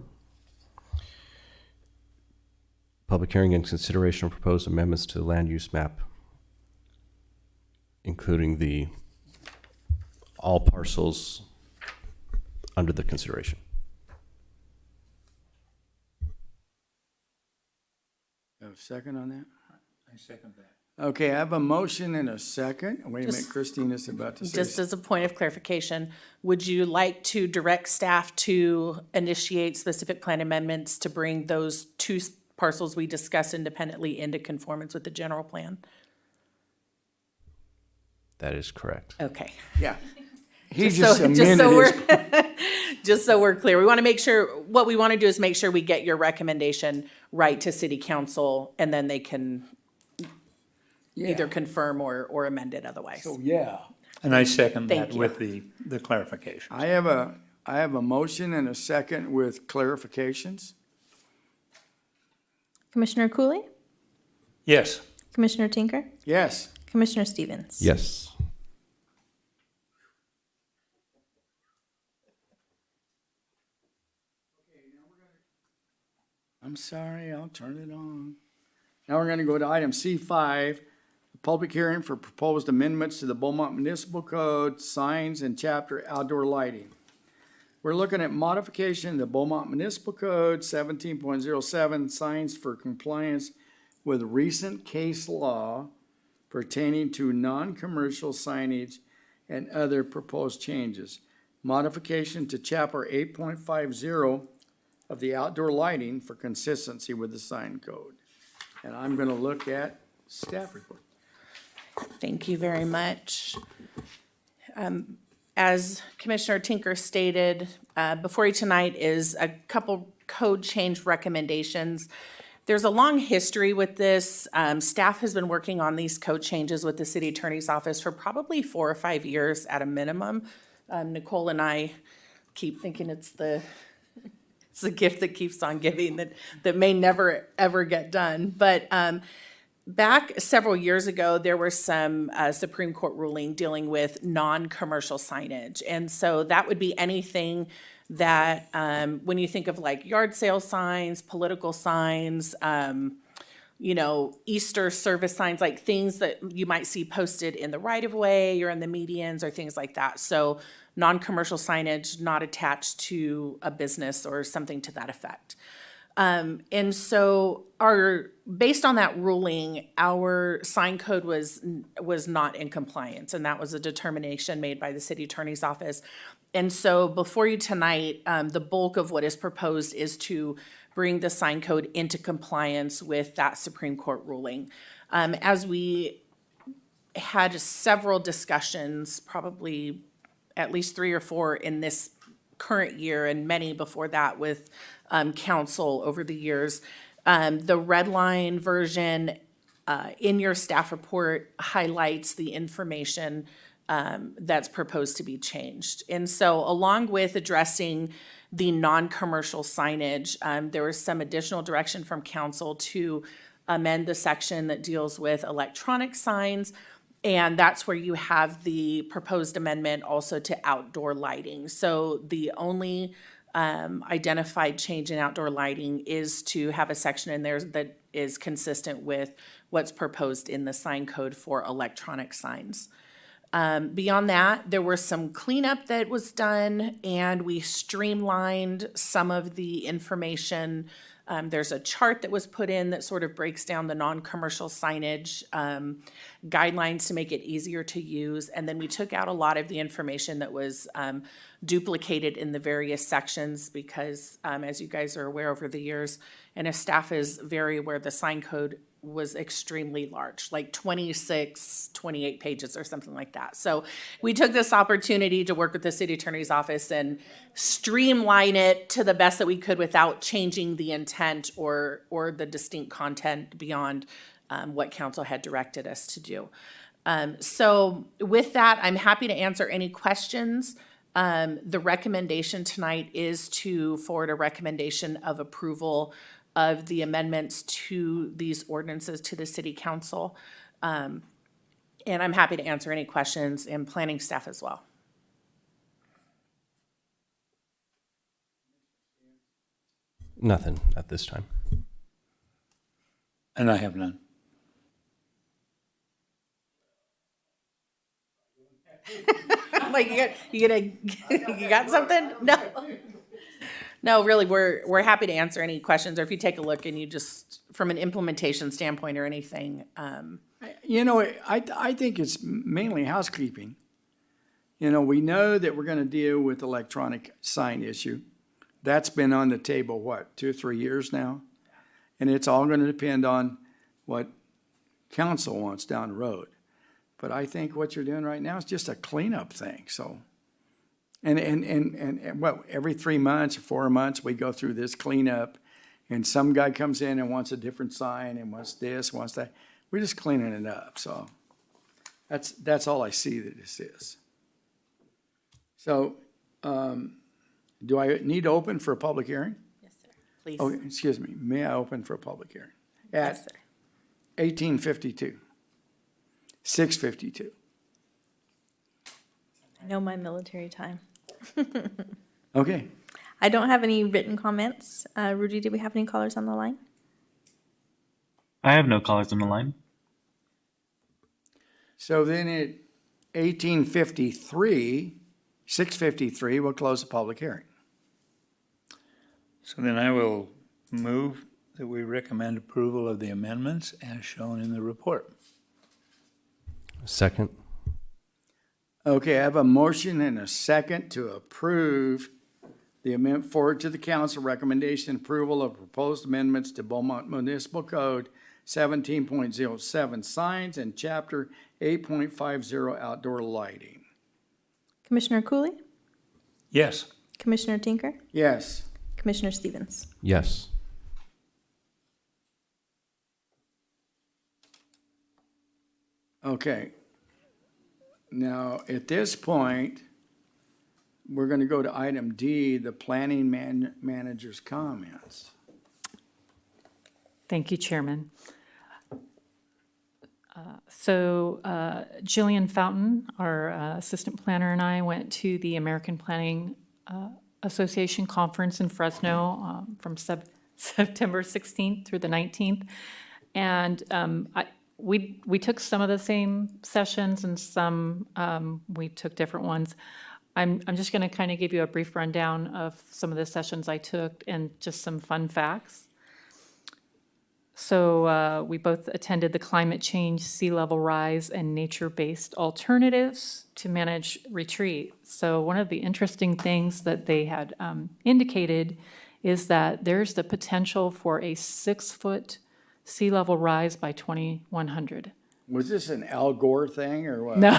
Public hearing and consideration of proposed amendments to the land use map, including all parcels under the consideration. Have a second on that? I second that. Okay, I have a motion and a second. Wait a minute, Christina's about to say. Just as a point of clarification, would you like to direct staff to initiate specific plan amendments to bring those two parcels we discussed independently into conformance with the general plan? That is correct. Okay. Yeah. He Just just so amended we're, just so we're clear, we want to make sure, what we want to do is make sure we get your recommendation right to city council, and then they can either confirm or amend it otherwise. So, yeah. And I second Thank that you. with the clarification. I have a motion and a second with clarifications. Commissioner Cooley, Yes. Commissioner Tinker, Yes. Commissioner Stevens. Yes. I'm sorry, I'll turn it on. Now we're gonna go to item C5, public hearing for proposed amendments to the Beaumont Municipal Code, signs and chapter outdoor lighting. We're looking at modification of the Beaumont Municipal Code 17.07, signs for compliance with recent case law pertaining to non-commercial signage and other proposed changes. Modification to chapter 8.50 of the outdoor lighting for consistency with the sign code. And I'm gonna look at staff report. Thank you very much. As Commissioner Tinker stated, before you tonight is a couple code change recommendations. There's a long history with this. Staff has been working on these code changes with the city attorney's office for probably 4 or 5 years at a minimum. Nicole and I keep thinking it's the gift that keeps on giving that may never, ever get done. But back several years ago, there were some Supreme Court ruling dealing with non-commercial signage. And so that would be anything that, when you think of like yard sale signs, political signs, Easter service signs, like things that you might see posted in the right of way or in the medians or things like that. So non-commercial signage not attached to a business or something to that effect. And so based on that ruling, our sign code was not in compliance, and that was a determination made by the city attorney's office. And so before you tonight, the bulk of what is proposed is to bring the sign code into compliance with that Supreme Court ruling. As we had several discussions, probably at least 3 or 4 in this current year and many before that with council over the years. The red line version in your staff report highlights the information that's proposed to be changed. And so along with addressing the non-commercial signage, there was some additional direction from council to amend the section that deals with electronic signs. And that's where you have the proposed amendment also to outdoor lighting. So the only identified change in outdoor lighting is to have a section in there that is consistent with what's proposed in the sign code for electronic signs. Beyond that, there was some cleanup that was done, and we streamlined some of the information. There's a chart that was put in that sort of breaks down the non-commercial signage guidelines to make it easier to use. And then we took out a lot of the information that was duplicated in the various sections because, as you guys are aware over the years, and as staff is very aware, the sign code was extremely large, like 26, 28 pages or something like that. So we took this opportunity to work with the city attorney's office and streamline it to the best that we could without changing the intent or the distinct content beyond what council had directed us to do. So with that, I'm happy to answer any questions. The recommendation tonight is to forward a recommendation of approval of the amendments to these ordinances to the city council. And I'm happy to answer any questions and planning staff as well. Nothing at this time. And I have none. Like you got something? No. No, really, we're happy to answer any questions, or if you take a look and you just, from an implementation standpoint or anything. I think it's mainly housekeeping. We know that we're going to deal with electronic sign issue. That's been on the table, 2 or 3 years now? And it's all going to depend on what council wants down the road. But I think what you're doing right now is just a cleanup thing, so. And every 3 months or 4 months, we go through this cleanup, and some guy comes in and wants a different sign and wants this, wants that. We're just cleaning it up, so that's all I see that this is. So, do I need to open for a public hearing? Yes, sir. Please. Oh, excuse me, may I open for a public hearing? Yes, At sir. 18:52, 6:52. I know my military time. Okay, I don't have any written comments. Rudy, do we have any callers on the line? I have no callers on the line. so then at 18:53, 6:53, we'll close the public hearing. So then I will move that we recommend approval of the amendments as shown in the report. Second. Okay, I have a motion and a second to approve the amendment forward to the council recommendation approval of proposed amendments to Beaumont Municipal Code 17.07 signs and chapter 8.50 outdoor lighting. Commissioner Cooley, Yes. Commissioner Tinker, Yes. Commissioner Stevens. Yes. Okay. Now, at this point, we're going to go to item D, the planning manager's comments. Thank you, Chairman. So Jillian Fountain, our assistant planner, and I went to the American Planning Association Conference in Fresno from September 16th through the 19th. And we took some of the same sessions and some we took different ones. I'm just going to kind of give you a brief rundown of some of the sessions I took and just some fun facts. So we both attended the climate change, sea level rise, and nature-based alternatives to manage retreat. So one of the interesting things that they had indicated is that there's the potential for a 6-foot sea level rise by 2100. Was this an Al Gore thing or what? No.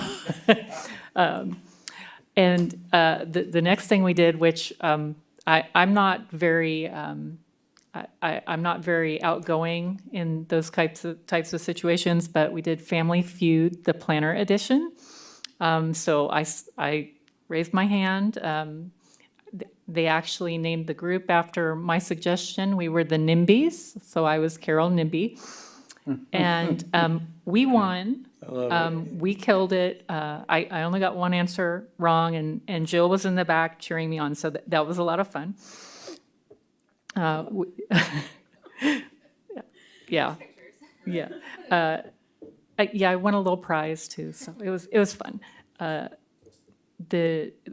And the next thing we did, which I'm not very I'm not very outgoing in those types of situations, but we did Family Feud, the Planner Edition. So I raised my hand. They actually named the group after my suggestion. We were the NIMBYs, so I was Carol NIMBY. And we won. We killed it. I only got one answer wrong, and Jill was in the back cheering me on, so that was a lot of fun. Yeah. I won a little prize too, so it was fun.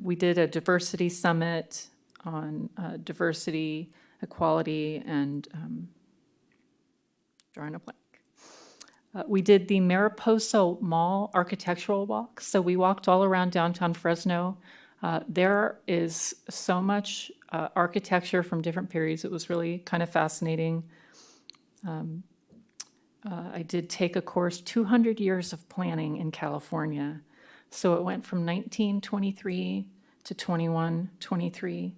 We did a diversity summit on diversity, equality, and drawing a blank. We did the Mariposa Mall architectural walk. So we walked all around downtown Fresno. There is so much architecture from different periods. It was really kind of fascinating. I did take a course, 200 Years of Planning in California. So it went from 1923 to 2123.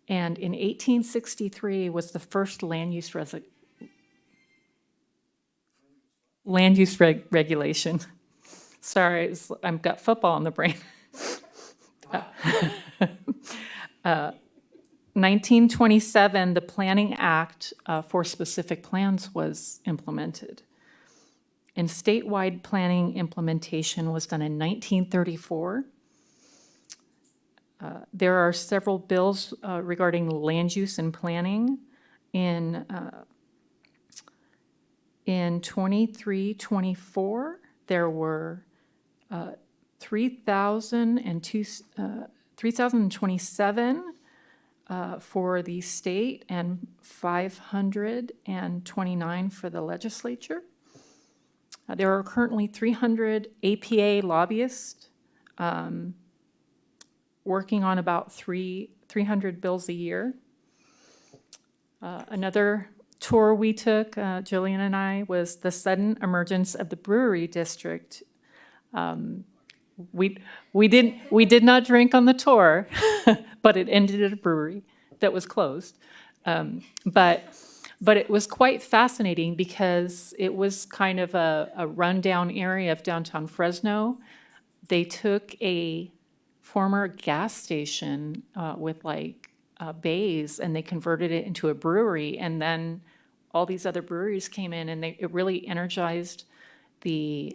And in 1863 was the first land use regulation. Sorry, I've got football in the brain. 1927, the Planning Act for specific plans was implemented. And statewide planning implementation was done in 1934. There are several bills regarding land use and planning. In 23-24, there were 3,027 for the state and 529 for the legislature. There are currently 300 APA lobbyists working on about 300 bills a year. Another tour we took, Jillian and I, was the sudden emergence of the brewery district. We did not drink on the tour, but it ended at a brewery that was closed. But it was quite fascinating because it was kind of a rundown area of downtown Fresno. They took a former gas station with bays, and they converted it into a brewery, and then all these other breweries came in, and it really energized the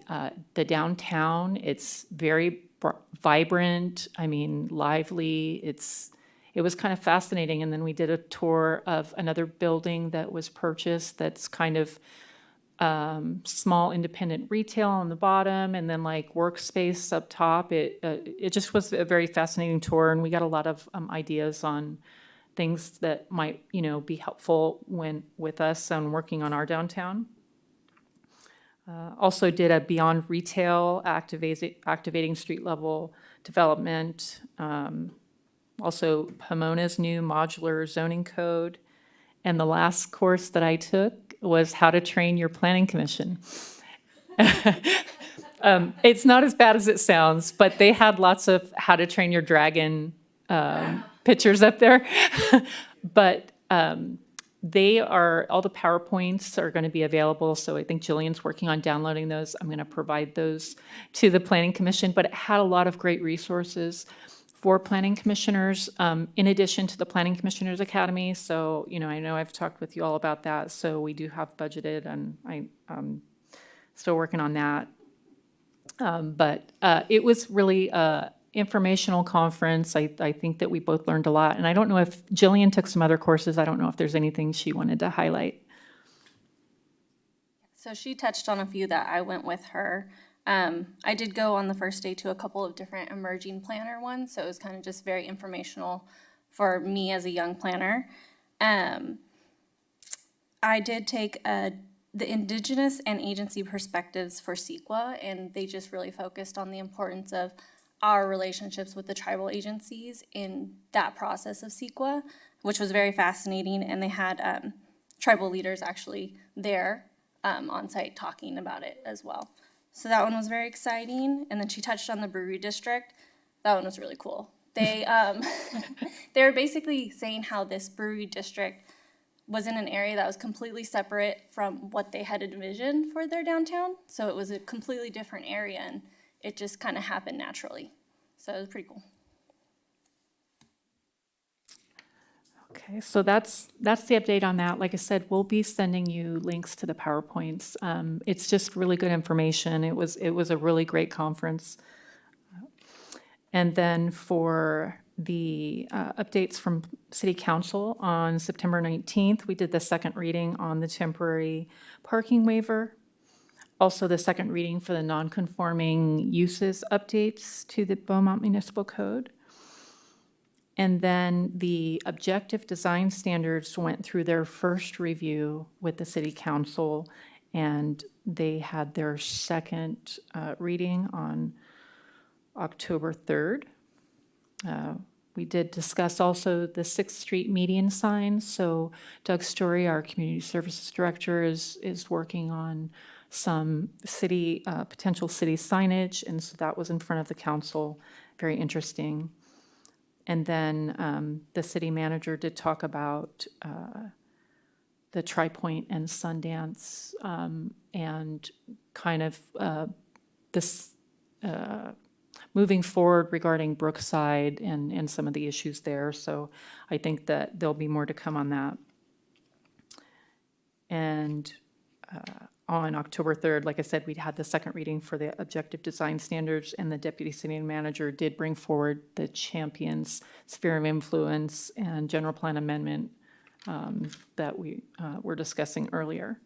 downtown. It's very vibrant, lively. It was kind of fascinating. And then we did a tour of another building that was purchased that's kind of small independent retail on the bottom, and then workspace up top. It just was a very fascinating tour, and we got a lot of ideas on things that might be helpful with us on working on our downtown. Also did a Beyond Retail, activating street level development. Also Pomona's new modular zoning code. And the last course that I took was how to train your planning commission. It's not as bad as it sounds, but they had lots of how to train your dragon pictures up there. But all the PowerPoints are going to be available. So I think Jillian's working on downloading those. I'm going to provide those to the Planning Commission, but it had a lot of great resources for planning commissioners, in addition to the Planning Commissioners Academy. So, I know I've talked with you all about that. So we do have budgeted, and I'm still working on that. But it was really informational conference. I think that we both learned a lot. And I don't know if Jillian took some other courses. I don't know if there's anything she wanted to highlight. So she touched on a few that I went with her. I did go on the first day to a couple of different emerging planner ones, so it was kind of just very informational for me as a young planner. I did take the Indigenous and agency perspectives for CEQA, and they just really focused on the importance of our relationships with the tribal agencies in that process of CEQA, which was very fascinating, and they had tribal leaders actually there on site talking about it as well. So that one was very exciting. And then she touched on the brewery district. That one was really cool. They they were basically saying how this brewery district was in an area that was completely separate from what they had envisioned for their downtown. So it was a completely different area, and it just kind of happened naturally. So it was pretty cool. Okay, so that's the update on that. Like I said, we'll be sending you links to the PowerPoints. It's just really good information. It was a really great conference. And then for the updates from City Council on September 19th, we did the second reading on the temporary parking waiver. Also, the second reading for the non-conforming uses updates to the Beaumont Municipal Code. And then the objective design standards went through their first review with the City Council, and they had their second reading on October 3rd. We did discuss also the 6th Street median signs. So Doug Story, our Community Services Director, is working on some city, potential city signage, and so that was in front of the council, very interesting. And then the city manager did talk about the Tri-Point and Sundance and kind of this moving forward regarding Brookside and some of the issues there. So I think that there'll be more to come on that. And on October 3rd, like I said, we'd had the second reading for the objective design standards, and the deputy city manager did bring forward the Champions Sphere of Influence and general plan amendment that we were discussing earlier.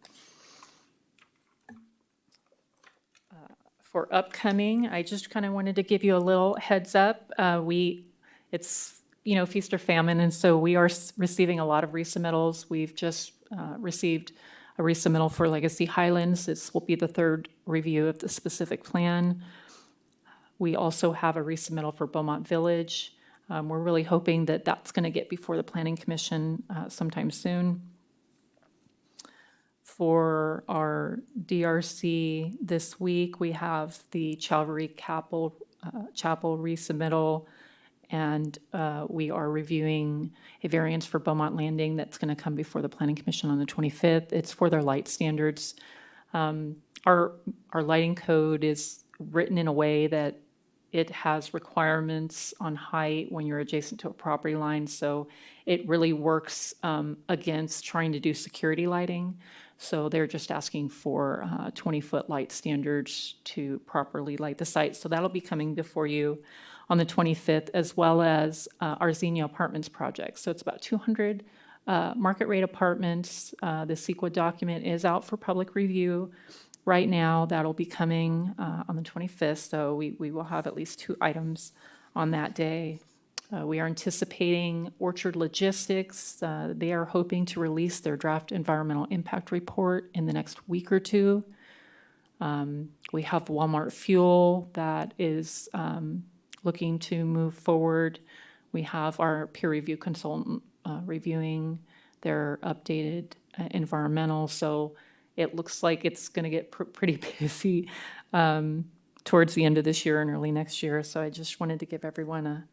For upcoming, I just kind of wanted to give you a little heads up. It's, feast or famine, and so we are receiving a lot of resubmittals. We've just received a resubmittal for Legacy Highlands. This will be the third review of the specific plan. We also have a resubmittal for Beaumont Village. We're really hoping that that's going to get before the Planning Commission sometime soon. For our DRC this week, we have the Calvary Chapel resubmittal, and we are reviewing a variance for Beaumont Landing that's going to come before the Planning Commission on the 25th. It's for their light standards. Our lighting code is written in a way that it has requirements on height when you're adjacent to a property line, so it really works against trying to do security lighting. So they're just asking for 20-foot light standards to properly light the site. So that'll be coming before you on the 25th, as well as our Xenia Apartments project. So it's about 200 market rate apartments. The CEQA document is out for public review right now. That'll be coming on the 25th. So we will have at least 2 items on that day. We are anticipating Orchard Logistics. They are hoping to release their draft environmental impact report in the next week or 2. We have Walmart Fuel that is looking to move forward. We have our peer review consultant reviewing their updated environmental. So it looks like it's going to get pretty busy towards the end of this year and early next year. So I just wanted to give everyone a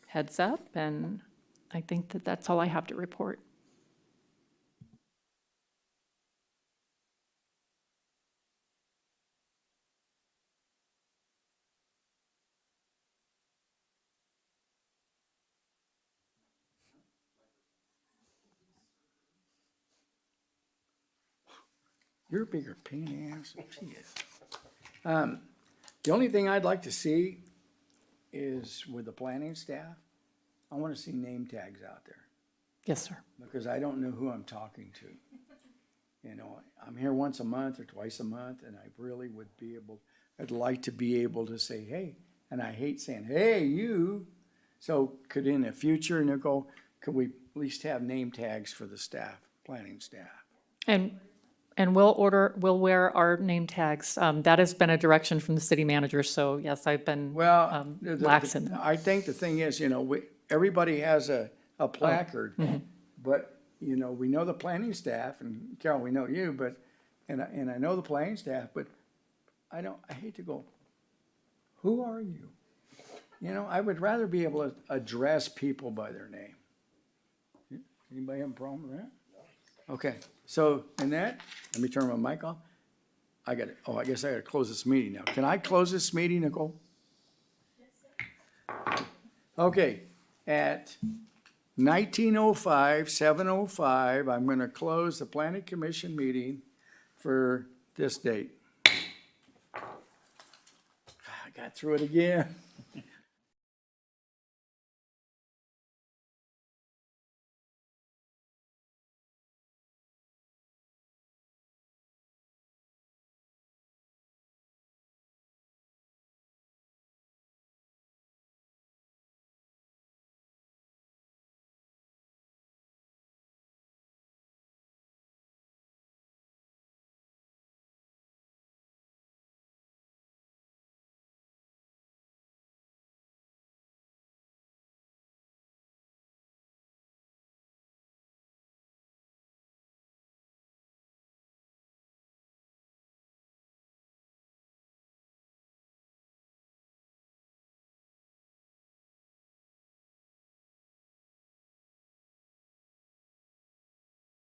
heads up, and I think that that's all I have to report. You're a bigger pain in the ass than she is. The only thing I'd like to see is with the planning staff, I want to see name tags out there Yes, sir. because I don't know who I'm talking to. You know, I'm here once a month or twice a month, and I really would be able, I'd like to be able to say, hey, and I hate saying, hey, you. So could in the future, Nicole, could we at least have name tags for the staff, planning staff? And we'll wear our name tags. That has been a direction from the city manager, so yes, I've been Well, lax in that. I think the thing is, you know, everybody has a placard, but, you know, we know the planning staff, and Carol, we know you, but, and I know the planning staff, but I hate to go, who are you? You know, I would rather be able to address people by their name. Anybody have a problem with that? Okay, so in that, let me turn my mic off. I guess I gotta close this meeting now. Can I close this meeting, Nicole? Okay, at 19:05, 7:05, I'm gonna close the planning commission meeting for this date. I got through it again.